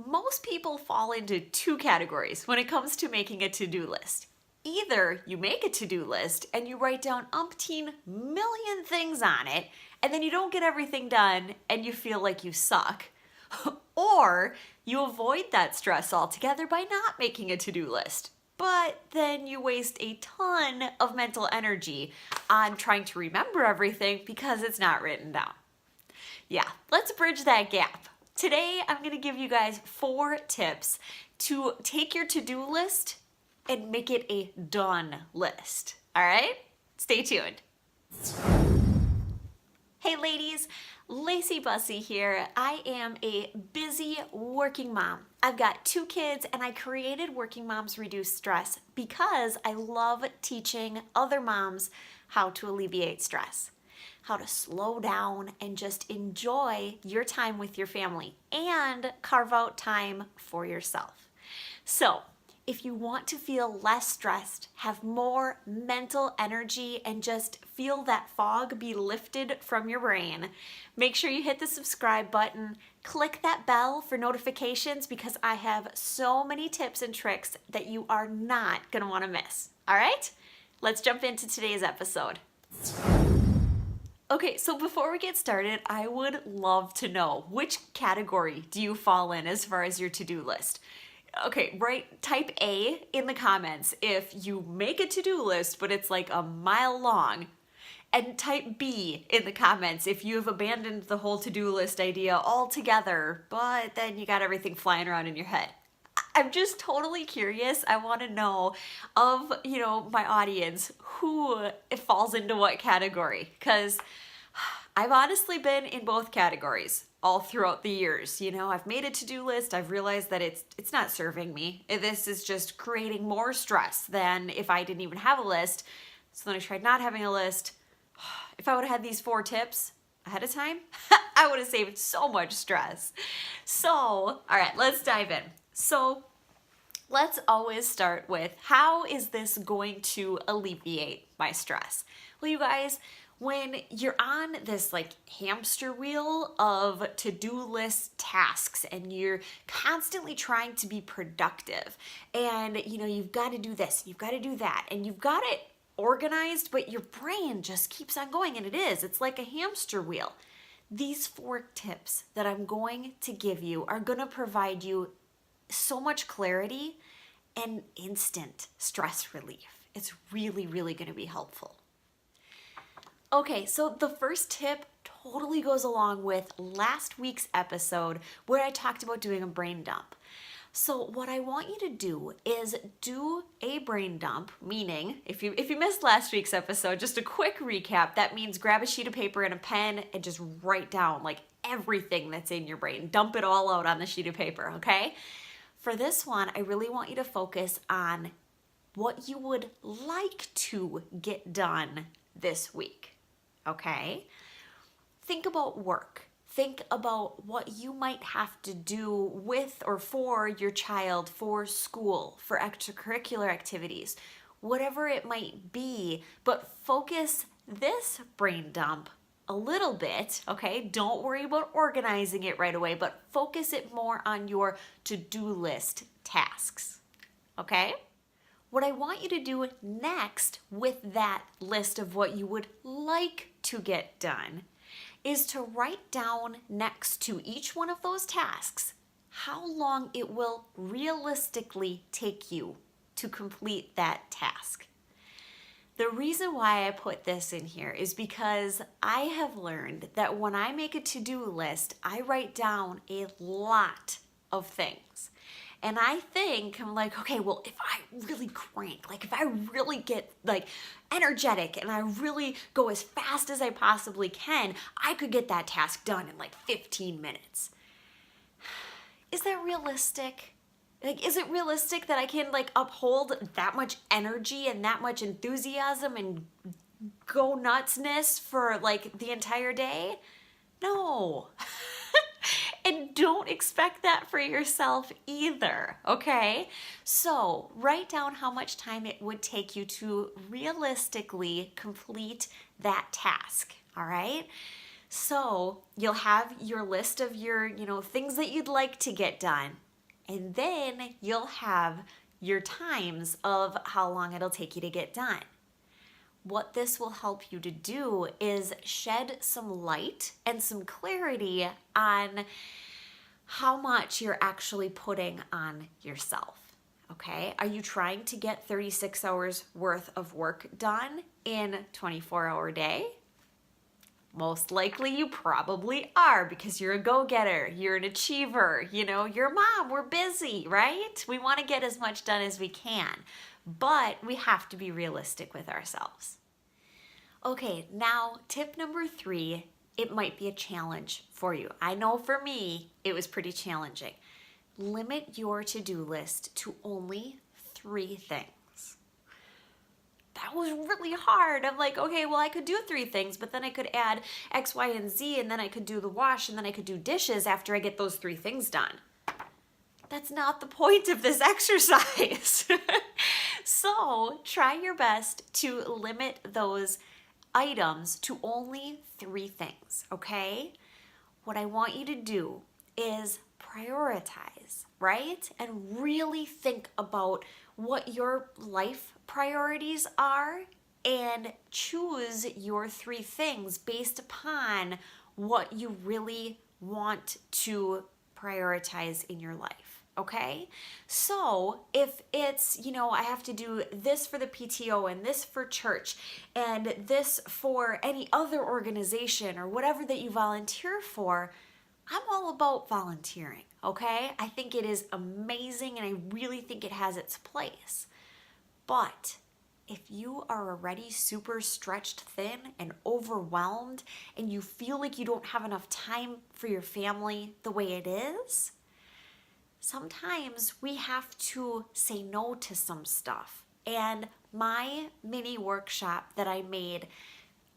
most people fall into two categories when it comes to making a to-do list. Either you make a to-do list and you write down umpteen million things on it, and then you don't get everything done and you feel like you suck. Or you avoid that stress altogether by not making a to-do list. But then you waste a ton of mental energy on trying to remember everything because it's not written down. Yeah, let's bridge that gap. Today, I'm going to give you guys 4 tips to take your to-do list and make it a done list. All right? Stay tuned. Hey ladies, Lacey Busse here. I am a busy working mom. I've got 2 kids and I created Working Moms Reduce Stress because I love teaching other moms how to alleviate stress, how to slow down and just enjoy your time with your family and carve out time for yourself. So, if you want to feel less stressed, have more mental energy, and just feel that fog be lifted from your brain, make sure you hit the subscribe button, click that bell for notifications because I have so many tips and tricks that you are not going to want to miss. All right? Let's jump into today's episode. Okay, so before we get started, I would love to know which category do you fall in as far as your to-do list? Okay, type A in the comments if you make a to-do list, but it's like a mile long. And type B in the comments if you have abandoned the whole to-do list idea altogether, but then you got everything flying around in your head. I'm just totally curious. I want to know of, my audience who falls into what category, because I've honestly been in both categories all throughout the years. I've made a to-do list. I've realized that it's not serving me. This is just creating more stress than if I didn't even have a list. So then I tried not having a list. If I would have had these 4 tips ahead of time, I would have saved so much stress. So, all right, let's dive in. So let's always start with, how is this going to alleviate my stress? Well, you guys, when you're on this hamster wheel of to-do list tasks and you're constantly trying to be productive and you've got to do this, you've got to do that, and you've got it organized, but your brain just keeps on going, and it's like a hamster wheel. These 4 tips that I'm going to give you are going to provide you so much clarity and instant stress relief. It's really, really going to be helpful. Okay, so the first tip totally goes along with last week's episode where I talked about doing a brain dump. So what I want you to do is do a brain dump, meaning if you missed last week's episode, just a quick recap, that means grab a sheet of paper and a pen and just write down everything that's in your brain. Dump it all out on the sheet of paper, okay? For this one, I really want you to focus on what you would like to get done this week. Okay? Think about work. Think about what you might have to do with or for your child, for school, for extracurricular activities, whatever it might be, but focus this brain dump a little bit, okay? Don't worry about organizing it right away, but focus it more on your to-do list tasks, okay? What I want you to do next with that list of what you would like to get done is to write down next to each one of those tasks how long it will realistically take you to complete that task. The reason why I put this in here is because I have learned that when I make a to-do list, I write down a lot of things. And I'm like, okay, well, if I really crank, if I really get energetic and I really go as fast as I possibly can, I could get that task done in 15 minutes. Is that realistic? Is it realistic that I can uphold that much energy and that much enthusiasm and go nutsness for the entire day? No. And don't expect that for yourself either, okay? So write down how much time it would take you to realistically complete that task, all right? So you'll have your list of your, things that you'd like to get done. And then you'll have your times of how long it'll take you to get done. What this will help you to do is shed some light and some clarity on how much you're actually putting on yourself. Okay? Are you trying to get 36 hours worth of work done in a 24-hour day? Most likely you probably are, because you're a go-getter, you're an achiever, you're a mom, we're busy, right? We want to get as much done as we can, but we have to be realistic with ourselves. Okay, now tip number 3, it might be a challenge for you. I know for me, it was pretty challenging. Limit your to-do list to only 3 things. That was really hard. I'm like, okay, well, I could do 3 things, but then I could add X, Y, and Z, and then I could do the wash, and then I could do dishes after I get those 3 things done. That's not the point of this exercise. So try your best to limit those items to only 3 things, okay? What I want you to do is prioritize, right? And really think about what your life priorities are and choose your 3 things based upon what you really want to prioritize in your life, okay? So if it's, I have to do this for the PTO and this for church and this for any other organization or whatever that you volunteer for, I'm all about volunteering, okay? I think it is amazing and I really think it has its place. But if you are already super stretched thin and overwhelmed and you feel like you don't have enough time for your family the way it is, sometimes we have to say no to some stuff. And my mini workshop that I made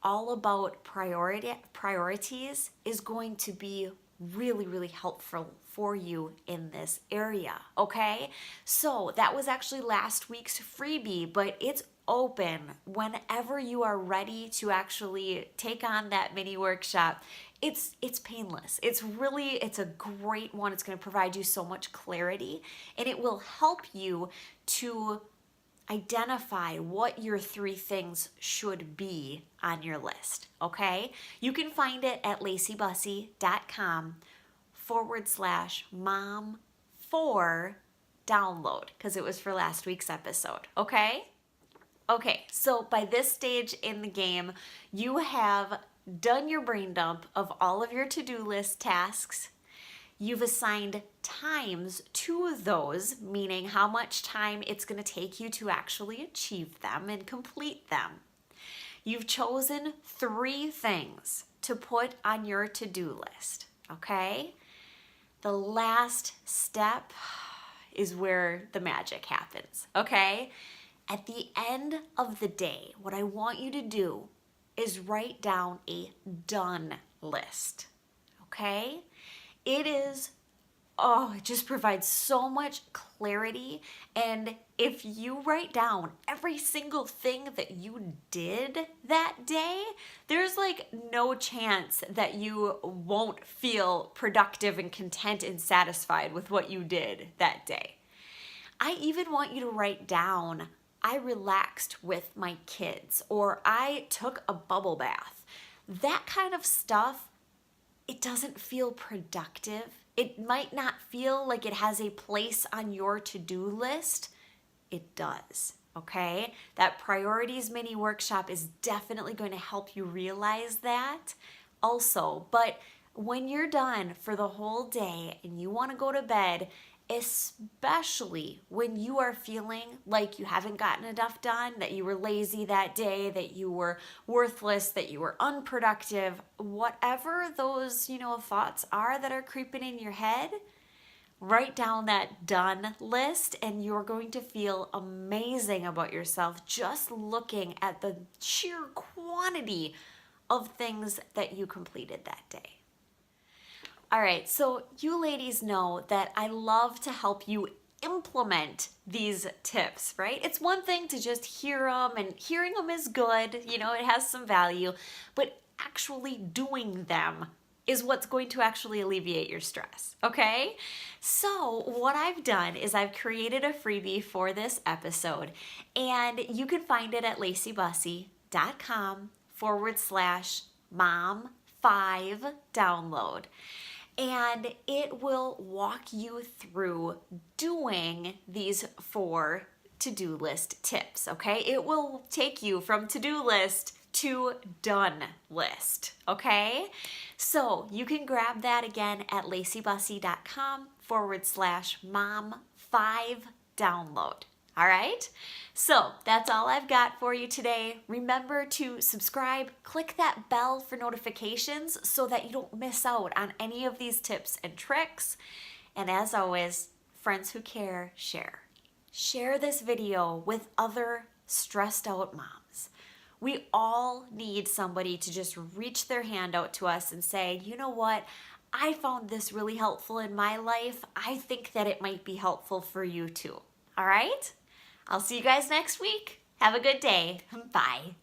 all about priorities is going to be really, really helpful for you in this area, okay? So that was actually last week's freebie, but it's open whenever you are ready to actually take on that mini workshop. It's painless. It's a great one. It's going to provide you so much clarity, and it will help you to identify what your 3 things should be on your list, okay? You can find it at laceybusse.com/mom4download, because it was for last week's episode, okay? Okay, so by this stage in the game, you have done your brain dump of all of your to-do list tasks. You've assigned times to those, meaning how much time it's going to take you to actually achieve them and complete them. You've chosen 3 things to put on your to-do list, okay? The last step is where the magic happens, okay? At the end of the day, what I want you to do is write down a done list, okay? It just provides so much clarity. And if you write down every single thing that you did that day, there's like no chance that you won't feel productive and content and satisfied with what you did that day. I even want you to write down, I relaxed with my kids, or I took a bubble bath. That kind of stuff, it doesn't feel productive. It might not feel like it has a place on your to-do list. It does, okay? That priorities mini workshop is definitely going to help you realize that also. But when you're done for the whole day and you want to go to bed, especially when you are feeling like you haven't gotten enough done, that you were lazy that day, that you were worthless, that you were unproductive, whatever those, thoughts are that are creeping in your head, write down that done list and you're going to feel amazing about yourself just looking at the sheer quantity of things that you completed that day. All right, so you ladies know that I love to help you implement these tips, right? It's one thing to just hear them, and hearing them is good, it has some value, but actually doing them is what's going to actually alleviate your stress, okay? So what I've done is I've created a freebie for this episode, and you can find it at laceybusse.com/mom5download. And it will walk you through doing these 4 to-do list tips, okay? It will take you from to-do list to done list, okay? So you can grab that again at laceybusse.com/mom5download. All right? So that's all I've got for you today. Remember to subscribe, click that bell for notifications so that you don't miss out on any of these tips and tricks. And as always, friends who care, share. Share this video with other stressed out moms. We all need somebody to just reach their hand out to us and say, you know what? I found this really helpful in my life. I think that it might be helpful for you too. All right? I'll see you guys next week. Have a good day. Bye.